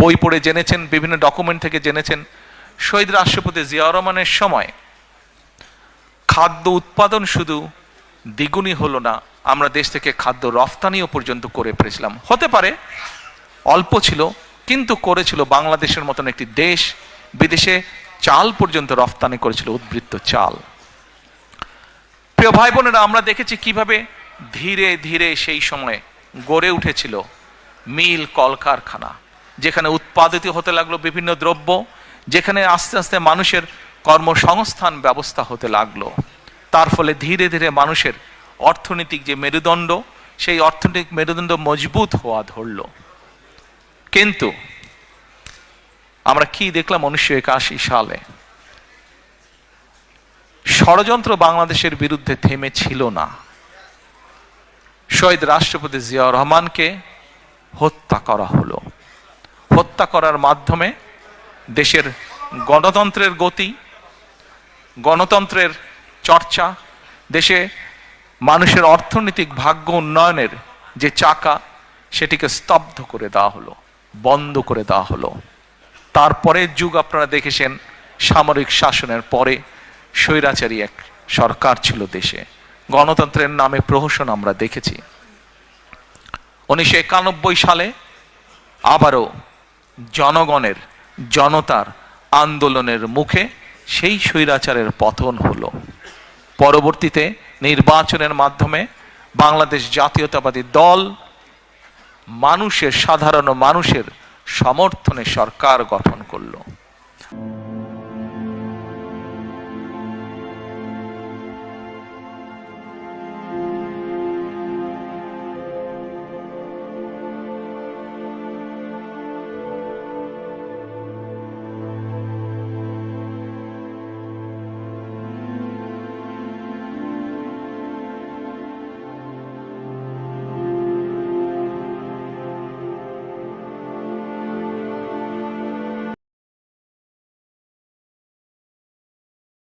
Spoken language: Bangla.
বই পড়ে জেনেছেন, বিভিন্ন ডকুমেন্ট থেকে জেনেছেন, শহীদ রাষ্ট্রপতি জিয়াউর রহমানের সময় খাদ্য উৎপাদন শুধু দ্বিগুণই হলো না, আমরা দেশ থেকে খাদ্য রফতানিও পর্যন্ত করে পেরেছিলাম। হতে পারে অল্প ছিল, কিন্তু করেছিল। বাংলাদেশের মতন একটি দেশ বিদেশে চাল পর্যন্ত রফতানি করেছিল, উদ্বৃত্ত চাল। প্রিয় ভাই বোনেরা, আমরা দেখেছি কিভাবে ধীরে ধীরে সেই সময়ে গড়ে উঠেছিল মিল, কলকারখানা, যেখানে উৎপাদিত হতে লাগলো বিভিন্ন দ্রব্য, যেখানে আস্তে আস্তে মানুষের কর্মসংস্থান ব্যবস্থা হতে লাগলো। তার ফলে ধীরে ধীরে মানুষের অর্থনৈতিক যে মেরুদণ্ড, সেই অর্থনৈতিক মেরুদণ্ড মজবুত হওয়া ধরল। কিন্তু আমরা কি দেখলাম 1981 সালে? ষড়যন্ত্র বাংলাদেশের বিরুদ্ধে থেমে ছিল না। শহীদ রাষ্ট্রপতি জিয়াউর রহমানকে হত্যা করা হলো। হত্যা করার মাধ্যমে দেশের গণতন্ত্রের গতি, গণতন্ত্রের চর্চা, দেশে মানুষের অর্থনৈতিক ভাগ্য উন্নয়নের যে চাকা, সেটিকে স্তব্ধ করে দেওয়া হলো, বন্ধ করে দেওয়া হলো। তারপরের যুগ আপনারা দেখেছেন, সামরিক শাসনের পরে স্বৈরাচারী এক সরকার ছিল দেশে, গণতন্ত্রের নামে প্রহসন আমরা দেখেছি। 1991 সালে আবারও জনগণের, জনতার আন্দোলনের মুখে সেই স্বৈরাচারের পতন হলো। পরবর্তীতে নির্বাচনের মাধ্যমে বাংলাদেশ জাতীয়তাবাদী দল মানুষের, সাধারণ মানুষের সমর্থনে সরকার গঠন করলো।